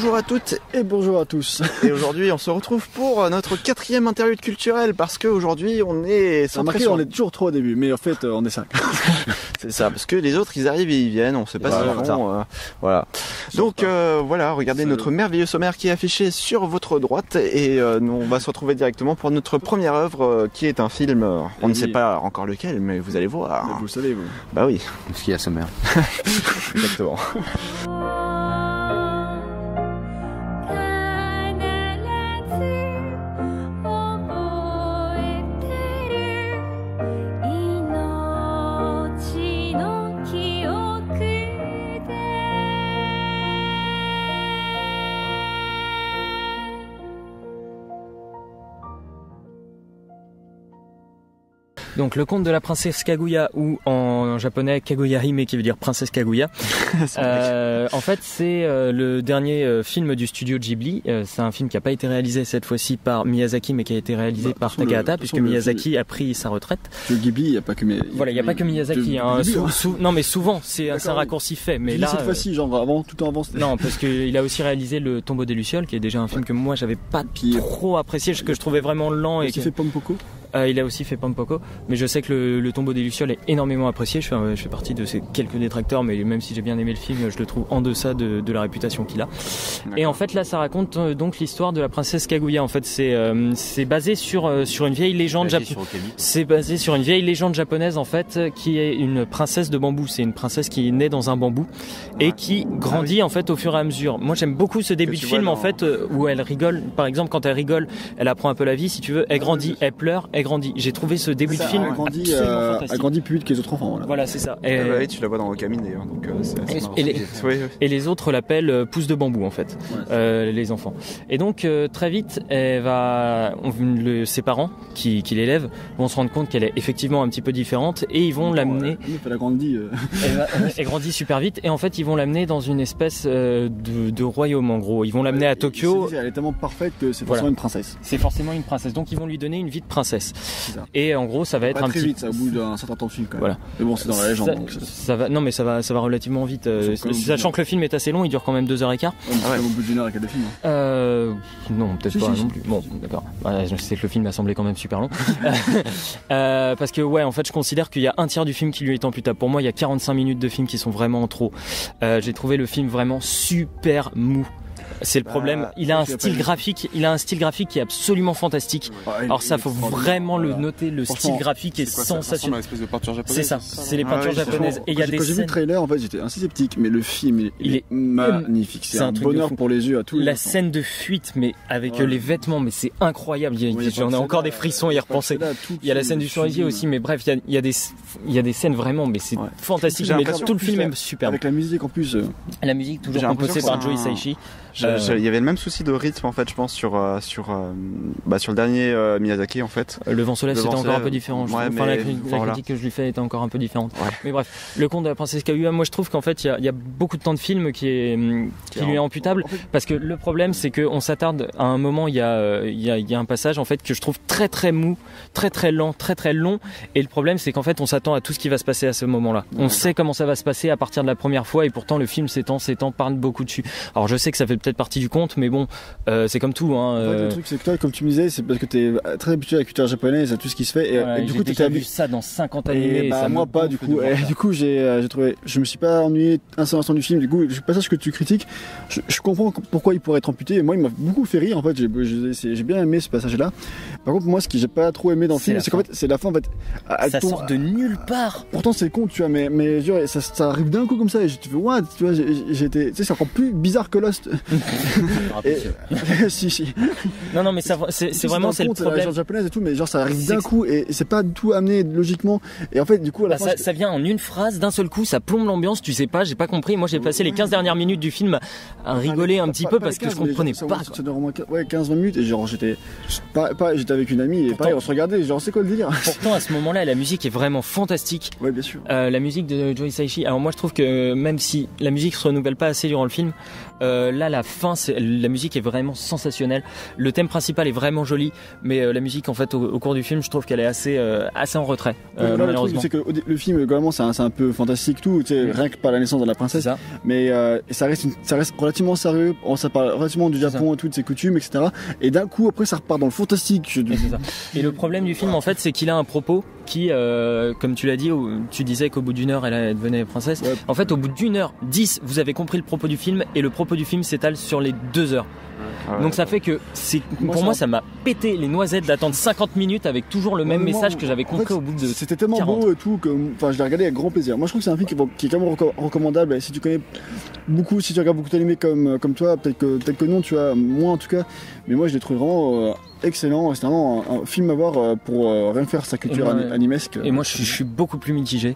Bonjour à toutes et bonjour à tous. Et aujourd'hui on se retrouve pour notre 4e interlude culturel parce qu'aujourd'hui on est sans pression. On est toujours 3 au début mais en fait on est 5. C'est ça, parce que les autres ils arrivent et ils viennent, on sait pas ce qu'ils font. Voilà. Donc voilà, regardez notre merveilleux sommaire qui est affiché sur votre droite et nous on va se retrouver directement pour notre première œuvre qui est un film, on ne sait pas encore lequel mais vous allez voir. Mais vous le savez vous. Bah oui. Parce qu'il y a sommaire. Exactement. Donc le conte de la princesse Kaguya, ou en japonais Kaguya Hime, qui veut dire princesse Kaguya. En fait c'est le dernier film du studio Ghibli. C'est un film qui n'a pas été réalisé cette fois-ci par Miyazaki mais qui a été réalisé par Takahata, puisque Miyazaki a pris sa retraite. Le Ghibli, il n'y a pas que Voilà, il n'y a pas que Miyazaki. Non mais souvent c'est un raccourci fait. Mais là cette fois-ci, genre avant, tout en avant. Non, parce qu'il a aussi réalisé Le Tombeau des Lucioles, qui est déjà un film que moi j'avais pas trop apprécié, que je trouvais vraiment lent. Et qui fait Pompoko. Il a aussi fait Pompoko, mais je sais que le Tombeau des Lucioles est énormément apprécié. Je fais partie de ces quelques détracteurs, mais même si j'ai bien aimé le film, je le trouve en deçà de la réputation qu'il a. Et en fait là, ça raconte donc l'histoire de la princesse Kaguya. En fait, c'est basé sur une vieille légende japonaise. C'est basé sur une vieille légende japonaise en fait, qui est une princesse de bambou. C'est une princesse qui est née dans un bambou et qui grandit en fait au fur et à mesure. Moi, j'aime beaucoup ce début de film en fait où elle rigole. Par exemple, quand elle rigole, elle apprend un peu la vie, si tu veux. Elle grandit, elle pleure. Grandit. J'ai trouvé ce début de film absolument fantastique. Elle grandit plus vite que les autres enfants. Voilà, c'est ça. Et tu la vois dans Okami d'ailleurs, donc c'est assez marrant. Et les autres l'appellent pouce de bambou en fait, les enfants. Et donc très vite, ses parents qui l'élèvent vont se rendre compte qu'elle est effectivement un petit peu différente et ils vont l'amener. Elle a grandi. Elle grandit super vite et en fait ils vont l'amener dans une espèce de royaume en gros. Ils vont l'amener à Tokyo. Elle est tellement parfaite que c'est forcément une princesse. C'est forcément une princesse. Donc ils vont lui donner une vie de princesse. Et en gros ça va être un petit. Très vite, ça au bout d'un certain temps de film quand même. Voilà. Mais bon, c'est dans la légende. Ça va. Non mais ça va relativement vite. Sachant que le film est assez long, il dure quand même 2h15. Au bout d'une heure avec le film. Non, peut-être pas non plus. Bon, d'accord. Je sais que le film a semblé quand même super long. Parce que en fait, je considère qu'il y a un tiers du film qui lui est amputable. Pour moi, il y a 45 minutes de film qui sont vraiment trop. J'ai trouvé le film vraiment super mou. C'est le problème. Il a un style graphique qui est absolument fantastique. Alors ça, faut vraiment le noter. Le style graphique est sensationnel. C'est ça. C'est les peintures japonaises. Et il y a des scènes. Quand j'ai vu le trailer, en fait, j'étais assez sceptique, mais le film, il est magnifique. C'est un bonheur pour les yeux à tous. La scène de fuite, mais avec les vêtements, mais c'est incroyable. J'en ai encore des frissons à y repenser. Il y a la scène du cerisier aussi, mais bref, il y a des scènes vraiment, mais c'est fantastique. Mais tout le film est superbe. Avec la musique en plus. La musique toujours composée par Joe Hisaishi. Il y avait le même souci de rythme en fait, je pense sur le dernier Miyazaki en fait. Le vent se lève, c'était encore un peu différent. La critique que je lui fais était encore un peu différente. Mais bref, le conte de la princesse Kaguya, moi je trouve qu'en fait il y a beaucoup de temps de film qui lui est amputable, parce que le problème c'est qu'on s'attarde à un moment, il y a un passage en fait que je trouve très très mou, très très lent, très très long, et le problème c'est qu'en fait on s'attend à tout ce qui va se passer à ce moment-là. On sait comment ça va se passer à partir de la première fois, et pourtant le film s'étend, parle beaucoup dessus. Alors je sais que ça fait peut-être partie du conte, mais bon, c'est comme tout. Le truc, c'est que toi, comme tu me disais, c'est parce que t'es très habitué à la culture japonaise, à tout ce qui se fait, et du coup, t'as vu ça dans 50 animés. Moi, pas du coup. Et du coup, j'ai trouvé, je me suis pas ennuyé un seul instant du film. Du coup, le passage que tu critiques, je comprends pourquoi il pourrait être amputé. Et moi, il m'a beaucoup fait rire. En fait, j'ai bien aimé ce passage-là. Par contre, moi, ce que j'ai pas trop aimé dans le film, c'est qu'en fait, c'est la fin. En fait, ça sort de nulle part. Pourtant, c'est con, tu vois, mais genre, ça arrive d'un coup comme ça, et je te fais what, tu vois, j'étais, tu sais, c'est encore plus bizarre que Lost. Si. Non, mais c'est vraiment c'est le problème. La japonaise et tout, mais genre ça arrive d'un coup et c'est pas du tout amené logiquement. Et en fait, du coup, à la fin, ça vient en une phrase, d'un seul coup, ça plombe l'ambiance. Tu sais pas, j'ai pas compris. Moi, j'ai passé les 15 dernières minutes du film à rigoler un petit peu parce que je comprenais pas. Ça dure au moins 15-20 minutes et genre j'étais avec une amie et pareil, on se regardait. Genre c'est quoi le délire? Pourtant, à ce moment-là, la musique est vraiment fantastique. Ouais, bien sûr. La musique de Joe Hisaishi. Alors moi, je trouve que même si la musique se renouvelle pas assez durant le film, là, la fin, la musique est vraiment sensationnelle. Le thème principal est vraiment joli, mais la musique en fait au cours du film, je trouve qu'elle est assez en retrait. Malheureusement. Le truc, c'est que le film globalement c'est un peu fantastique tout, tu sais, rien que par la naissance de la princesse. Ça. Mais ça reste relativement sérieux. Ça parle relativement du Japon et tout, de ses coutumes, etc. Et d'un coup après ça repart dans le fantastique. Et le problème du film en fait, c'est qu'il a un propos qui, comme tu l'as dit, tu disais qu'au bout d'1 heure elle devenait princesse. Ouais. En fait, au bout d'1h10, vous avez compris le propos du film et le propos du film s'étale sur les 2 heures. Donc ça fait que pour moi ça m'a pété les noisettes d'attendre 50 minutes avec toujours le même message que j'avais compris au bout de c'était tellement 40. beau et tout que je l'ai regardé avec grand plaisir. Moi je trouve que c'est un film qui est quand même recommandable. Et si tu connais beaucoup, si tu regardes beaucoup d'animés comme toi, peut-être que non, tu vois, moi en tout cas, mais moi je l'ai trouvé vraiment excellent. C'est vraiment un film à voir pour rien faire sa culture animesque. Et moi je suis beaucoup plus mitigé.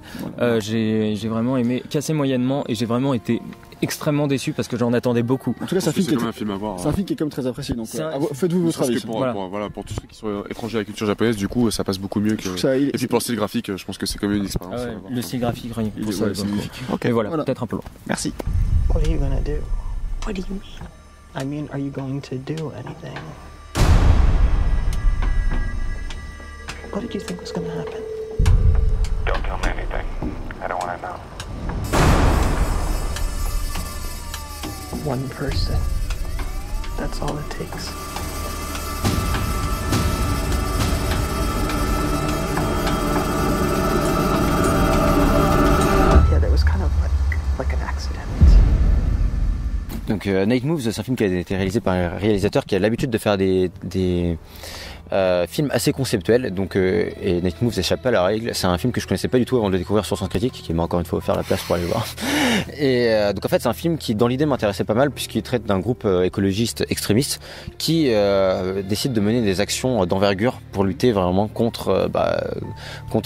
J'ai vraiment aimé casser moyennement et j'ai vraiment été extrêmement déçu parce que j'en attendais beaucoup. En tout cas, c'est un film qui est comme très apprécié. Donc faites-vous votre avis. Pour tous ceux qui sont étrangers à la culture japonaise, du coup, ça passe beaucoup mieux que. Et puis pour le style graphique, je pense que c'est quand même une expérience. Le style graphique, rien que pour ça. Ok, voilà, peut-être un peu long. Merci. What are you gonna do? What do you mean? I mean, are you going to do anything? What did you think was gonna happen? Don't tell me anything. I don't want to know. One person. That's all it takes. Yeah, that was kind of like an accident. Donc Night Moves, c'est un film qui a été réalisé par un réalisateur qui a l'habitude de faire des film assez conceptuel, donc et Night Moves n'échappe pas à la règle. C'est un film que je connaissais pas du tout avant de le découvrir sur Sens Critique, qui m'a encore une fois offert la place pour aller le voir. Et donc en fait c'est un film qui dans l'idée m'intéressait pas mal puisqu'il traite d'un groupe écologiste extrémiste qui décide de mener des actions d'envergure pour lutter vraiment contre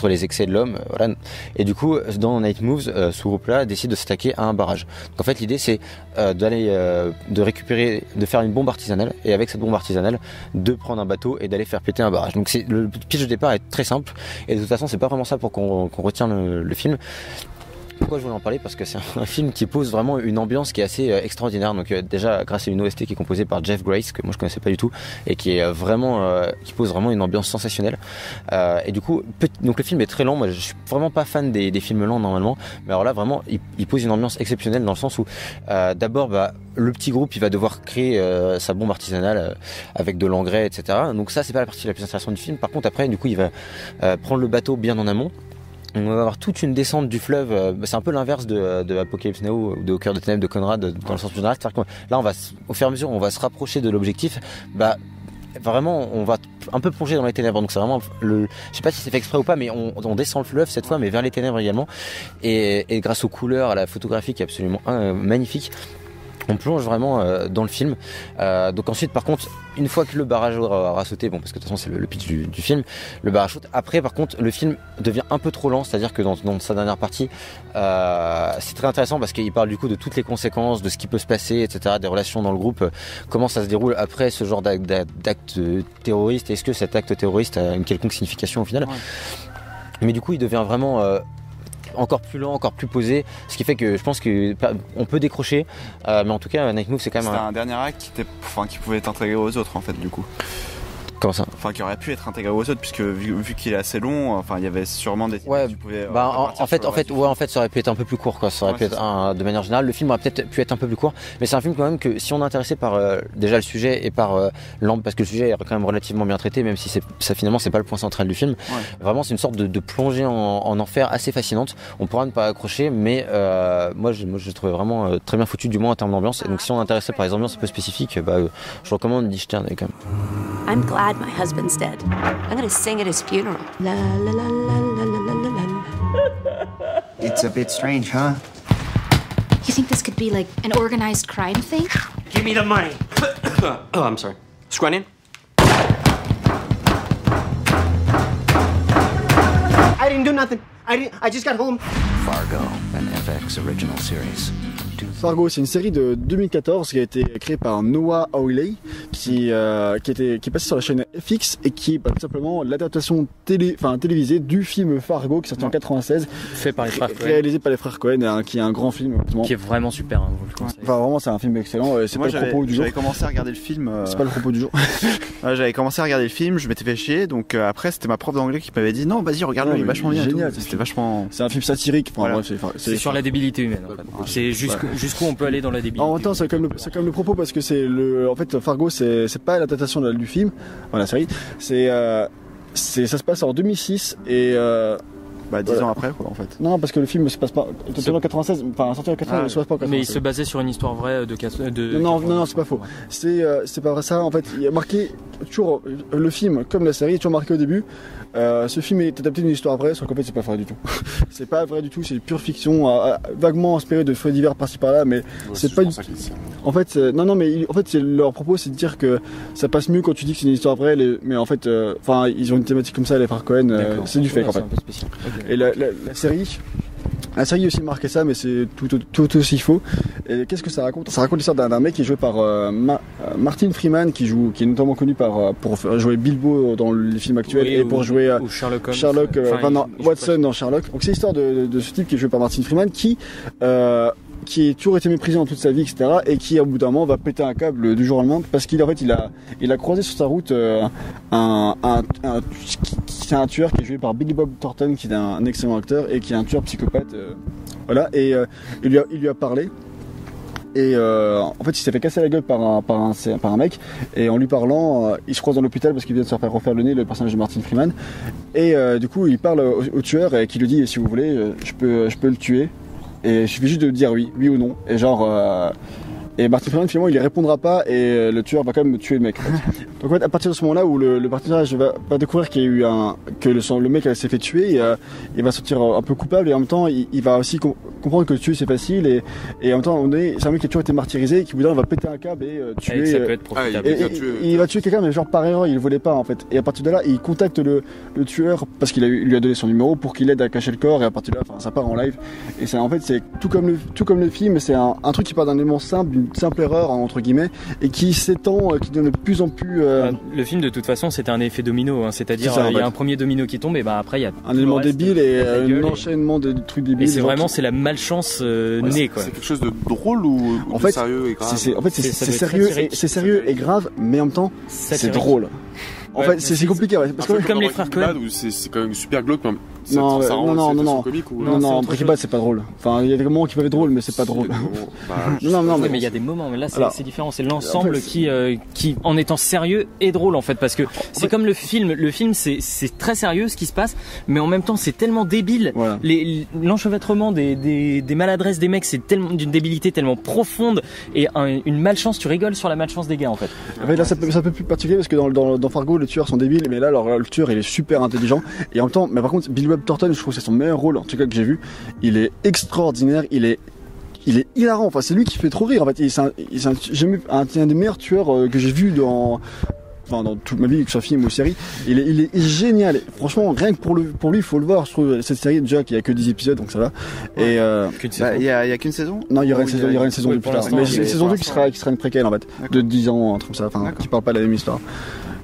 les excès de l'homme. Voilà. Et du coup dans Night Moves, ce groupe-là décide de s'attaquer à un barrage. Donc en fait l'idée c'est de récupérer, de faire une bombe artisanale et avec cette bombe artisanale de prendre un bateau et d'aller faire péter un barrage. Donc le pitch de départ est très simple et de toute façon c'est pas vraiment ça pour qu'on retient le film. Pourquoi je voulais en parler? Parce que c'est un film qui pose vraiment une ambiance qui est assez extraordinaire. Donc déjà grâce à une OST qui est composée par Jeff Grace que moi je connaissais pas du tout et qui est qui pose vraiment une ambiance sensationnelle. Et du coup donc le film est très lent. Moi je suis vraiment pas fan des films lents normalement, mais alors là vraiment il pose une ambiance exceptionnelle dans le sens où d'abord le petit groupe il va devoir créer sa bombe artisanale avec de l'engrais, etc. Donc ça c'est pas la partie la plus intéressante du film. Par contre après du coup il va prendre le bateau bien en amont. On va avoir toute une descente du fleuve. C'est un peu l'inverse de Apocalypse Now ou de Au cœur des ténèbres de Conrad dans le sens général. C'est-à-dire que là, au fur et à mesure, on va se rapprocher de l'objectif. Vraiment, on va un peu plonger dans les ténèbres. Donc c'est vraiment je sais pas si c'est fait exprès ou pas, mais on descend le fleuve cette fois, mais vers les ténèbres également. Et grâce aux couleurs, à la photographie qui est absolument magnifique. On plonge vraiment dans le film. Donc ensuite, par contre, une fois que le barrage aura sauté, parce que de toute façon c'est le pitch du film, le barrage saute. Après, par contre, le film devient un peu trop lent, c'est-à-dire que dans sa dernière partie, c'est très intéressant parce qu'il parle du coup de toutes les conséquences, de ce qui peut se passer, etc., des relations dans le groupe, comment ça se déroule après ce genre d'acte terroriste. Est-ce que cet acte terroriste a une quelconque signification au final? Mais du coup, il devient vraiment encore plus lent, encore plus posé, ce qui fait que je pense qu'on peut décrocher, mais en tout cas Night Move c'est quand même un dernier acte qui pouvait être intégré aux autres en fait du coup. Comment ça? Enfin, qui aurait pu être intégré aux autres, puisque vu qu'il est assez long, il y avait sûrement des. Ouais. Tu pouvais, en fait, ça aurait pu être un peu plus court, quoi. Ça aurait pu être de manière générale, le film aurait peut-être pu être un peu plus court, mais c'est un film quand même que si on est intéressé par déjà le sujet et par parce que le sujet est quand même relativement bien traité, même si ça finalement c'est pas le point central du film. Ouais. Vraiment, c'est une sorte de plongée en enfer assez fascinante. On pourra ne pas accrocher, mais moi je trouvais vraiment très bien foutu, du moins en termes d'ambiance. Et donc si on est intéressé par les ambiances un peu spécifiques, je recommande d'y jeter un œil quand même. I'm glad my husband's dead. I'm gonna sing at his funeral. La la la la la la la la. It's a bit strange, huh? You think this could be like an organized crime thing? Give me the money. Oh, I'm sorry. Scrunnion? I didn't do nothing. I just got home. Fargo, an FX original series. Fargo, c'est une série de 2014 qui a été créée par Noah Hawley, qui est passée sur la chaîne FX et qui est tout simplement l'adaptation télévisée du film Fargo qui est sorti en 96, fait par les frères Coen, réalisé par les frères Coen, qui est un grand film, qui est vraiment super. Hein, vous le conseille. Enfin vraiment, c'est un film excellent. C'est moi, pas le propos du jour. J'avais commencé à regarder le film. C'est pas le propos du jour. J'avais commencé à regarder le film, je m'étais fait chier, donc après c'était ma prof d'anglais qui m'avait dit non, vas-y, regarde-le, il est vachement bien. Génial, c'était vachement. C'est un film satirique. Enfin, voilà. C'est sur la débilité humaine. En fait. C'est jusqu'où on peut aller dans la débilité. En même temps, c'est comme le propos parce que en fait, Fargo, c'est pas l'adaptation du film, la série. Ça se passe en 2006 et 10 ans après, quoi, en fait. Non, parce que le film se passe pas. Sorti en 96, enfin, sorti en 96, il se passe pas en 96. Mais il se basait sur une histoire vraie de. Non, c'est pas faux. C'est pas vrai ça. En fait, il y a marqué toujours le film comme la série, est toujours marqué au début. Ce film est adapté d'une histoire vraie, sauf qu'en fait, c'est pas vrai du tout. C'est pas vrai du tout, c'est pure fiction, vaguement inspiré de faits divers par-ci par-là, mais c'est pas du tout. En fait, leur propos, c'est de dire que ça passe mieux quand tu dis que c'est une histoire vraie, mais en fait, ils ont une thématique comme ça, les frères Coen, c'est du fake en fait. Et la série aussi marqué ça, mais c'est tout aussi faux. Et qu'est-ce que ça raconte ? Ça raconte l'histoire d'un mec qui est joué par Martin Freeman, qui est notamment connu pour jouer Bilbo dans les films actuels et pour jouer Sherlock Watson dans Sherlock. Donc c'est l'histoire de ce type qui est joué par Martin Freeman qui a toujours été méprisé dans toute sa vie, etc. Et qui, au bout d'un moment, va péter un câble du jour au lendemain parce qu'il a croisé sur sa route un tueur qui est joué par Billy Bob Thornton, qui est un excellent acteur et qui est un tueur psychopathe. Et il lui a parlé. Et en fait, il s'est fait casser la gueule par un mec. Et en lui parlant, il se croise dans l'hôpital parce qu'il vient de se faire refaire le nez, le personnage de Martin Freeman. Et du coup, il parle au tueur et qui lui dit, si vous voulez, je peux le tuer. Et il suffit juste de dire oui ou non. Et et Martin Freeman, finalement, il ne répondra pas et le tueur va quand même tuer le mec. Donc en fait, à partir de ce moment-là où le personnage va découvrir qu'il y a eu que le mec s'est fait tuer, il va se sentir un peu coupable et en même temps, il va aussi comprendre que tuer c'est facile et en même temps, c'est un mec qui a toujours été martyrisé et qui va péter un câble et tuer. Ça peut être profitable. Il va tuer quelqu'un, mais genre par erreur, il ne voulait pas en fait. Et à partir de là, il contacte le tueur parce qu'il lui a donné son numéro pour qu'il l'aide à cacher le corps et à partir de là, ça part en live. Et ça, en fait, c'est tout comme le film, c'est un truc qui part d'un élément simple, d'une simple erreur entre guillemets et qui s'étend, qui devient de plus en plus. Le film de toute façon c'était un effet domino, hein, c'est-à-dire il y a un premier domino qui tombe et après il y a un élément débile et un enchaînement de trucs débiles. Et c'est vraiment c'est la malchance née quoi. C'est quelque chose de drôle ou en fait, sérieux et grave. C'est sérieux et grave, mais en même temps c'est drôle. En fait, c'est compliqué, ouais. Parce que comme les frères Coen, c'est quand même super glauque. Non, Breaking Bad c'est pas drôle. Enfin, il y a des moments qui peuvent être drôles, mais c'est pas drôle. Mais il y a des moments, mais là c'est différent. C'est l'ensemble qui, en étant sérieux, est drôle en fait, parce que c'est comme le film. Le film, c'est très sérieux ce qui se passe, mais en même temps c'est tellement débile. Voilà. L'enchevêtrement des maladresses des mecs, c'est tellement d'une débilité tellement profonde et une malchance. Tu rigoles sur la malchance des gars en fait. Là, ça peut plus particulier parce que dans Fargo, les tueurs sont débiles, mais là, alors, le tueur il est super intelligent et en même temps, mais par contre, Billy Bob Thornton, je trouve que c'est son meilleur rôle en tout cas que j'ai vu. Il est extraordinaire, il est hilarant. Enfin, c'est lui qui fait trop rire. En fait, c'est un des meilleurs tueurs que j'ai vu dans toute ma vie, que ce soit film ou série. Il est génial. Et franchement, rien que pour lui, il faut le voir. Je trouve cette série déjà qu'il y a que 10 épisodes, donc ça va. Et il y a qu'une saison. Non, il y aura une saison plus tard. Mais c'est une saison 2 qui sera une préquelle en fait, de 10 ans, un truc comme ça. Enfin, qui parle pas de la même histoire.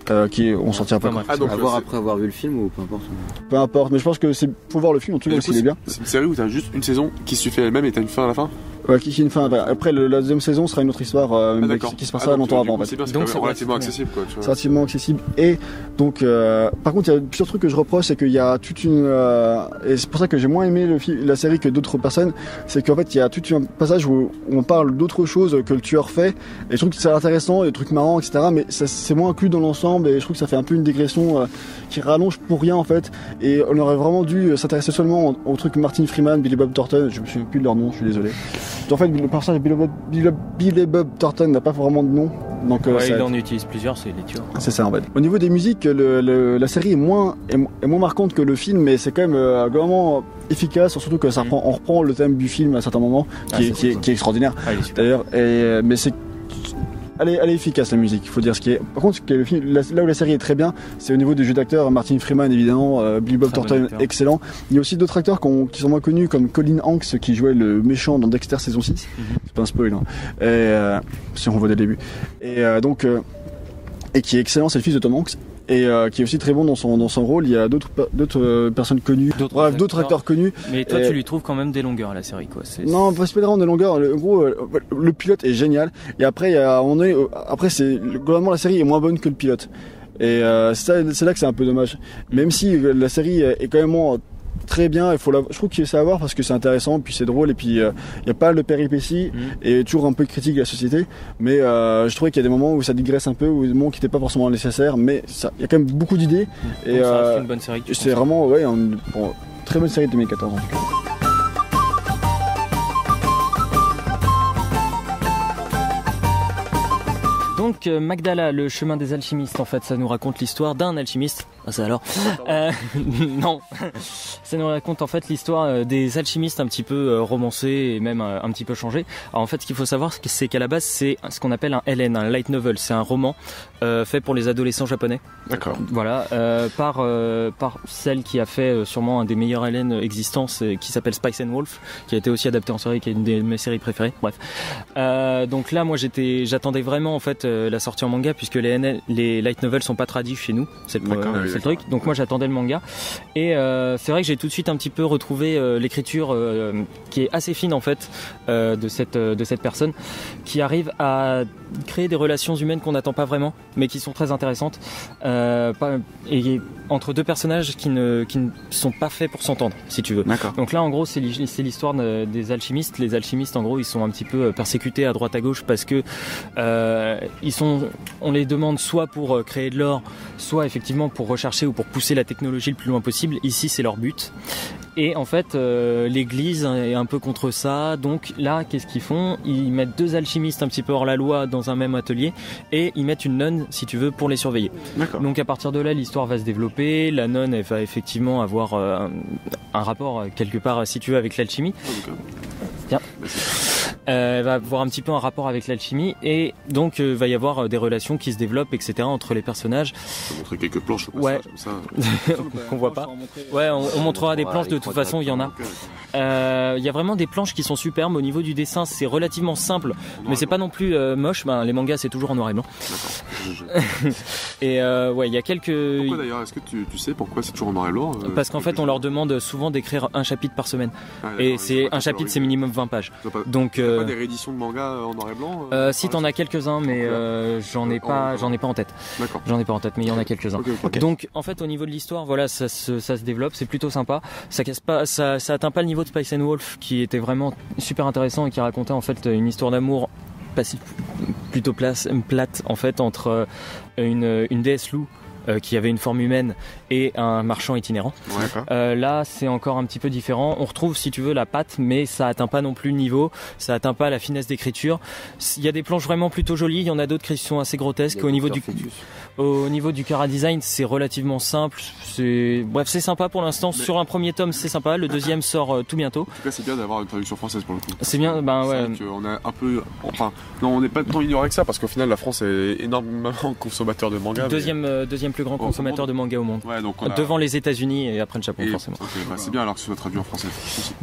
On sortira pas. À voir après avoir vu le film ou peu importe. Peu importe, mais je pense que faut voir le film en tout cas s'il est bien. C'est une série où t'as juste une saison qui se suffit elle-même et t'as une fin à la fin. Ouais, qui une fin. Après, la deuxième saison sera une autre histoire qui se passera longtemps avant. C'est bien, c'est relativement accessible, quoi. C'est relativement accessible. Et donc, par contre, il y a plusieurs trucs que je reproche, c'est qu'il y a toute une. Et c'est pour ça que j'ai moins aimé la série que d'autres personnes. C'est qu'en fait, il y a tout un passage où on parle d'autre chose que le tueur fait. Et je trouve que c'est intéressant, des trucs marrants, etc. Mais c'est moins inclus dans l'ensemble. Et je trouve que ça fait un peu une dégression qui rallonge pour rien, en fait. Et on aurait vraiment dû s'intéresser seulement au truc Martin Freeman, Billy Bob Thornton. Je me souviens plus de leur nom, je suis désolé. En fait, le personnage de Billy Bob Thornton n'a pas vraiment de nom. Donc, il en utilise plusieurs, c'est les tueurs. C'est ça en fait. Au niveau des musiques, la série est moins marquante que le film, mais c'est quand même vraiment efficace, surtout que on reprend le thème du film à certains moments, qui est extraordinaire. D'ailleurs, mais c'est elle est efficace la musique, il faut dire ce qui est. Par contre, là où la série est très bien, c'est au niveau des jeux d'acteurs. Martin Freeman évidemment, Billy Bob Thornton excellent. Il y a aussi d'autres acteurs qui sont moins connus comme Colin Hanks qui jouait le méchant dans Dexter saison 6. C'est pas un spoil, hein. Si on voit dès le début. Et qui est excellent, c'est le fils de Tom Hanks. Et qui est aussi très bon dans son rôle. Il y a d'autres personnes connues, d'autres acteurs connus. Mais toi, tu lui trouves quand même des longueurs à la série, quoi. Non, pas vraiment des longueurs. En gros, le pilote est génial. Et après, globalement la série est moins bonne que le pilote. Et c'est là que c'est un peu dommage. Même si la série est quand même très bien, je trouve qu'il c'est à voir parce que c'est intéressant, puis c'est drôle, et puis il y a pas mal de péripéties et toujours un peu de critique de la société, mais je trouvais qu'il y a des moments où ça digresse un peu, ou des moments qui n'étaient pas forcément nécessaires, mais il y a quand même beaucoup d'idées. Et ça reste une bonne série. C'est vraiment une très bonne série de 2014 en tout cas. Donc Magdala, le chemin des alchimistes, en fait, ça nous raconte l'histoire d'un alchimiste. Ah ça alors non, ça nous raconte en fait l'histoire des alchimistes un petit peu romancés et même un petit peu changés. Alors en fait, ce qu'il faut savoir, c'est qu'à la base, c'est ce qu'on appelle un LN, un light novel. C'est un roman fait pour les adolescents japonais. D'accord. Voilà, par celle qui a fait sûrement un des meilleurs LN existants, qui s'appelle Spice and Wolf, qui a été aussi adapté en série, qui est une de mes séries préférées. Bref. Donc là, moi, j'attendais vraiment en fait la sortie en manga, puisque les light novels sont pas traduits chez nous. C'est le truc. Donc moi, j'attendais le manga. Et c'est vrai que j'ai tout de suite un petit peu retrouvé l'écriture qui est assez fine en fait de cette personne, qui arrive à créer des relations humaines qu'on n'attend pas vraiment, mais qui sont très intéressantes, et entre deux personnages qui ne sont pas faits pour s'entendre, si tu veux. D'accord. Donc là, en gros, c'est l'histoire des alchimistes. Les alchimistes, en gros, ils sont un petit peu persécutés à droite à gauche parce que on les demande soit pour créer de l'or, soit effectivement pour rechercher ou pour pousser la technologie le plus loin possible. Ici, c'est leur but. Et en fait, l'église est un peu contre ça. Donc là, qu'est-ce qu'ils font ? Ils mettent deux alchimistes un petit peu hors la loi dans un même atelier, et ils mettent une nonne, si tu veux, pour les surveiller. D'accord. Donc à partir de là, l'histoire va se développer. La nonne, elle va effectivement avoir un rapport quelque part, si tu veux, avec l'alchimie. Tiens. Elle va avoir un petit peu un rapport avec l'alchimie, et donc va y avoir des relations qui se développent, etc., entre les personnages. On va montrer quelques planches au passage, comme ça. Qu'on voit pas. Ouais, on montrera des planches, de toute façon, il y en a. Il y a vraiment des planches qui sont superbes. Au niveau du dessin, c'est relativement simple, mais c'est pas non plus moche. Les mangas, c'est toujours en noir et blanc. Et ouais, il y a quelques... Pourquoi d'ailleurs ? Est-ce que tu sais pourquoi c'est toujours en noir et blanc ? Parce qu'en fait, on leur demande souvent d'écrire un chapitre par semaine. Et c'est un chapitre, c'est minimum 20 pages. Donc pas des rééditions de manga en noir et blanc si t'en as quelques-uns, mais j'en ai pas en tête. D'accord. J'en ai pas en tête, mais il y en a quelques-uns. Okay. Donc en fait, au niveau de l'histoire, voilà, ça se développe, c'est plutôt sympa. Ça casse pas, ça atteint pas le niveau de Spice and Wolf, qui était vraiment super intéressant et qui racontait en fait une histoire d'amour plutôt plate en fait, entre une déesse loup qui avait une forme humaine et un marchand itinérant. Là, c'est encore un petit peu différent. On retrouve, si tu veux, la patte, mais ça atteint pas non plus le niveau, ça atteint pas la finesse d'écriture. Il y a des planches vraiment plutôt jolies, il y en a d'autres qui sont assez grotesques. Au niveau du chara design, c'est relativement simple. Bref, c'est sympa pour l'instant. Mais sur un premier tome, c'est sympa. Le deuxième sort tout bientôt. En tout cas, c'est bien d'avoir une traduction française pour le coup. C'est bien, ouais. On a un peu, non, on n'est pas tant ignoré que ça, parce qu'au final, la France est énormément consommateur de manga. Deuxième plus grand consommateur de manga au monde. Ouais, donc devant les États-Unis et après le Japon, forcément. C'est bien alors que ce soit traduit en français.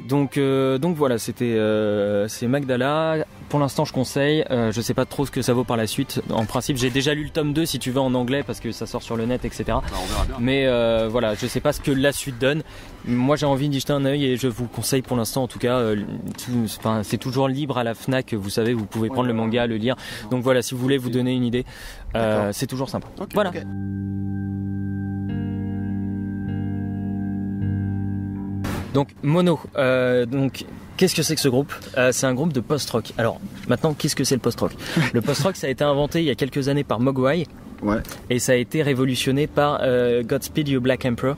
Donc voilà, c'est Magdala. Pour l'instant, je conseille. Je sais pas trop ce que ça vaut par la suite. En principe, j'ai déjà lu le tome 2 si tu veux en anglais, parce que ça sort sur le net, etc. On verra bien. Mais voilà, je sais pas ce que la suite donne. Moi, j'ai envie d'y jeter un œil et je vous conseille pour l'instant, en tout cas. C'est toujours libre à la Fnac. Vous savez, vous pouvez prendre le manga, le lire. Donc voilà, si vous voulez vous donner une idée, c'est toujours sympa. Voilà. Okay. Donc Mono, qu'est-ce que c'est que ce groupe ? C'est un groupe de post-rock. Alors maintenant, qu'est-ce que c'est le post-rock ? Le post-rock, ça a été inventé il y a quelques années par Mogwai, et ça a été révolutionné par Godspeed You Black Emperor,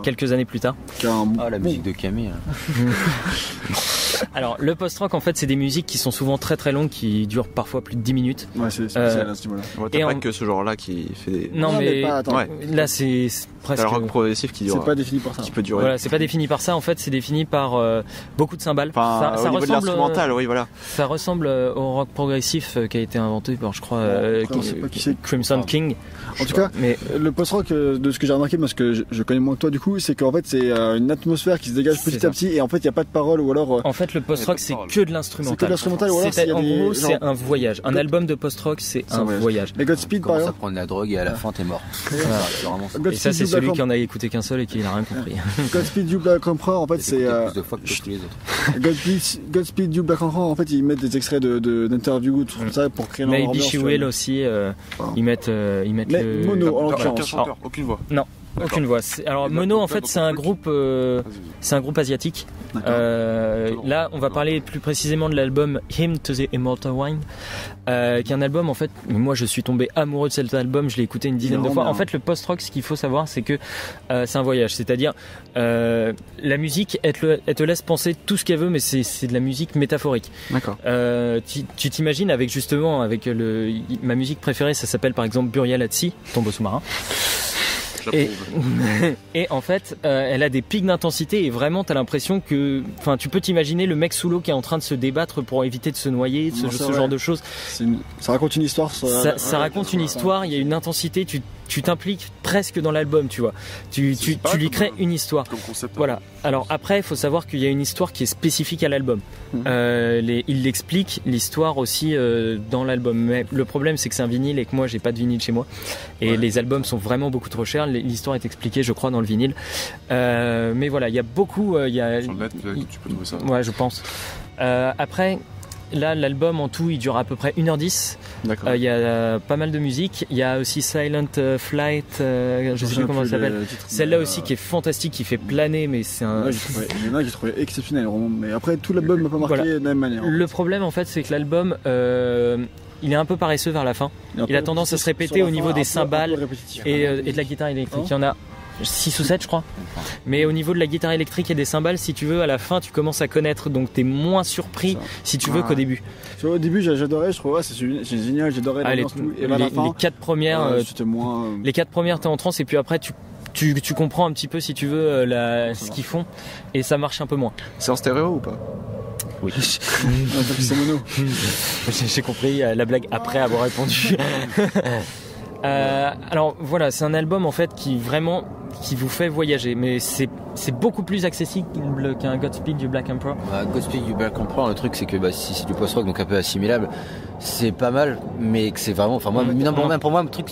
quelques années plus tard. La musique de Camille. Alors le post-rock en fait c'est des musiques qui sont souvent très très longues, qui durent parfois plus de 10 minutes. Ouais, c'est spécial à ce niveau-là. T'as pas que ce genre-là qui fait des... Non mais là c'est presque... le rock progressif qui dure... C'est pas défini par ça. Qui peut durer. Voilà, c'est pas défini par ça, en fait c'est défini par beaucoup de cymbales. Enfin, ça au niveau de l'instrumental, oui voilà. Ça ressemble au rock progressif qui a été inventé par je crois Crimson King. En tout cas, mais le post-rock, de ce que j'ai remarqué, parce que je connais moins que toi du coup, c'est qu'en fait c'est une atmosphère qui se dégage petit à petit et en fait il n'y a pas de paroles ou alors... En fait le post-rock c'est que de l'instrumental. C'est que de l'instrumental ou alors en gros c'est un voyage. Un album de post-rock c'est un voyage. Mais Godspeed par exemple... Ça prend de la drogue et à la fin t'es mort. Et ça c'est celui qui en a écouté qu'un seul et qui n'a rien compris. Godspeed You Black Emperor en fait c'est... plus de fois que tous les autres. Godspeed You Black Emperor en fait ils mettent des extraits d'interviews tout ça pour créer l'ambiance. Maybe She Will aussi ils mettent le... Mono en l'occurrence. Aucune voix. Non. Aucune voix. Alors Mono en fait c'est un groupe asiatique. Là on va parler plus précisément de l'album Hymn to the Immortal Wine, qui est un album en fait. Moi je suis tombé amoureux de cet album. Je l'ai écouté une dizaine de fois. En fait le post-rock, ce qu'il faut savoir c'est que c'est un voyage. C'est-à-dire la musique elle te laisse penser tout ce qu'elle veut, mais c'est de la musique métaphorique. D'accord. Tu t'imagines avec justement ma musique préférée, ça s'appelle par exemple Burial at Sea, Tombeau sous-marin. Et en fait elle a des pics d'intensité et vraiment t'as l'impression que tu peux t'imaginer le mec sous l'eau qui est en train de se débattre pour éviter de se noyer, ce genre de choses. Ça raconte une histoire. Ça raconte une histoire, il y a une intensité, tu t'impliques presque dans l'album, tu vois. Tu lui crées une histoire. Voilà. Alors après il faut savoir qu'il y a une histoire qui est spécifique à l'album. Il l'explique l'histoire aussi dans l'album, mais le problème c'est que c'est un vinyle et que moi j'ai pas de vinyle chez moi et les albums sont vraiment beaucoup trop chers. L'histoire est expliquée je crois dans le vinyle, mais voilà il y a beaucoup sur le net tu peux trouver ça. Ouais je pense. Après là l'album en tout il dure à peu près 1h10. D'accord. Il y a pas mal de musique, il y a aussi Silent Flight, je sais plus comment ça s'appelle, celle-là aussi qui est fantastique, qui fait planer, mais c'est un... Il y en a que j'ai trouvé exceptionnel vraiment, mais après tout l'album m'a pas marqué de la même manière. Le problème en fait c'est que l'album il est un peu paresseux vers la fin, il a tendance à se répéter au niveau des cymbales et de la guitare électrique. Il y en a 6 ou 7 je crois, mais au niveau de la guitare électrique et des cymbales, si tu veux, à la fin tu commences à connaître, donc t'es moins surpris si tu veux qu'au début. Au début j'adorais, je trouvais c'est génial, j'adorais l'ambiance, et à la fin les 4 premières c'était moins les 4 premières t'es en transe et puis après tu comprends un petit peu si tu veux ce qu'ils font et ça marche un peu moins. C'est en stéréo ou pas? Oui. C'est mono. J'ai compris la blague après avoir répondu. Alors voilà, c'est un album en fait qui vous fait voyager, mais c'est beaucoup plus accessible qu'un Godspeed du Black Emperor. Godspeed du Black Emperor, le truc c'est que si c'est du post-rock donc un peu assimilable, c'est pas mal, mais que c'est vraiment, pour moi le truc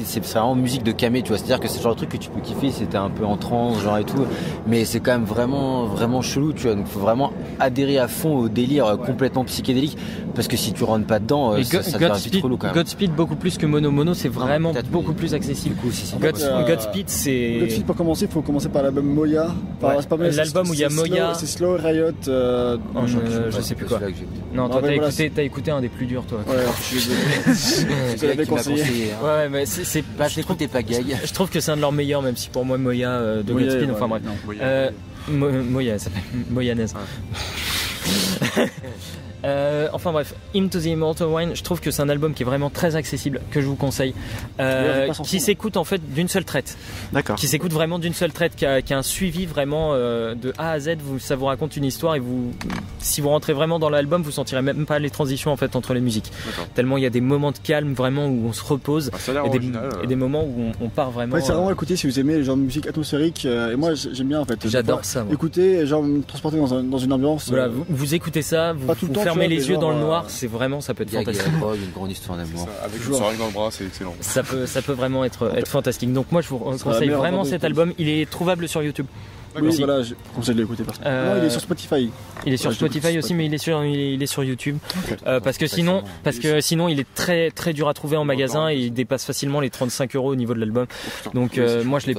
c'est vraiment musique de camé, tu vois, c'est-à-dire que c'est le genre de truc que tu peux kiffer si t'es un peu en transe genre et tout, mais c'est quand même vraiment chelou, tu vois, donc faut vraiment adhérer à fond au délire complètement psychédélique, parce que si tu rentres pas dedans ça devient vite relou quand même. Godspeed beaucoup plus que Mono c'est vraiment beaucoup plus accessible. Du coup, Godspeed c'est... Godspeed pour commencer, il faut commencer par l'album Moya. L'album où il y a Moya. C'est Slow Riot. Je sais plus quoi. Non, toi t'as écouté un des plus durs toi. Ouais, je suis désolé. Je l'avais conseillé. Ouais, mais c'est pas. Je l'écoutais pas gag. Je trouve que c'est un de leurs meilleurs, même si pour moi Moya de Godspeed, enfin bref. Moya, ça s'appelle Moyanaise. Enfin bref, Hymn to the Immortal Wine, je trouve que c'est un album qui est vraiment très accessible, que je vous conseille, qui s'écoute en fait d'une seule traite. D'accord. Qui s'écoute vraiment d'une seule traite, qui a un suivi vraiment de A à Z. Ça vous raconte une histoire et si vous rentrez vraiment dans l'album, vous sentirez même pas les transitions en fait entre les musiques. D'accord. Tellement il y a des moments de calme vraiment où on se repose et des moments où on part vraiment. Ouais, c'est vraiment écouter si vous aimez les genres de musique atmosphérique. Et moi j'aime bien en fait. J'adore ça. Moi. Écouter, genre me transporter dans une ambiance. Voilà, vous écoutez ça, vous fermez les yeux dans le noir, c'est vraiment, ça peut être fantastique. Une grande histoire d'amour. Avec une soirée dans le bras, c'est excellent. Ça peut vraiment être fantastique. Donc moi je vous conseille vraiment cet album. Il est trouvable sur YouTube. Oui, voilà, je conseille de l'écouter. Non, il est sur Spotify. Il est sur Spotify aussi, mais il est sur YouTube. Parce que sinon, il est très très dur à trouver en magasin et il dépasse facilement les 35 € au niveau de l'album. Donc moi je l'ai.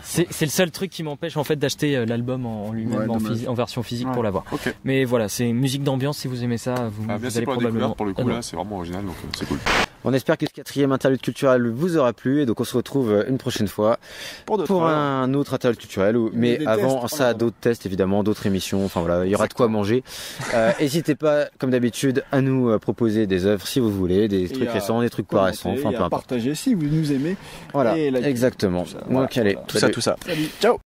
C'est le seul truc qui m'empêche en fait d'acheter l'album en lui-même en version physique pour l'avoir. Mais voilà, c'est musique d'ambiance. Si vous aimez ça, vous allez probablement. Pour le coup là, c'est vraiment original, donc c'est cool. On espère que ce 4e interlude culturel vous aura plu et donc on se retrouve une prochaine fois pour un autre interlude culturel. Mais avant ça, d'autres tests évidemment, d'autres émissions. Enfin voilà, il y aura de quoi manger. N'hésitez pas, comme d'habitude, à nous proposer des œuvres si vous voulez, des trucs récents, des trucs pas récents. Enfin, peu importe. Partagez si vous nous aimez. Voilà, exactement. Donc allez, tout ça. Salut. Ciao.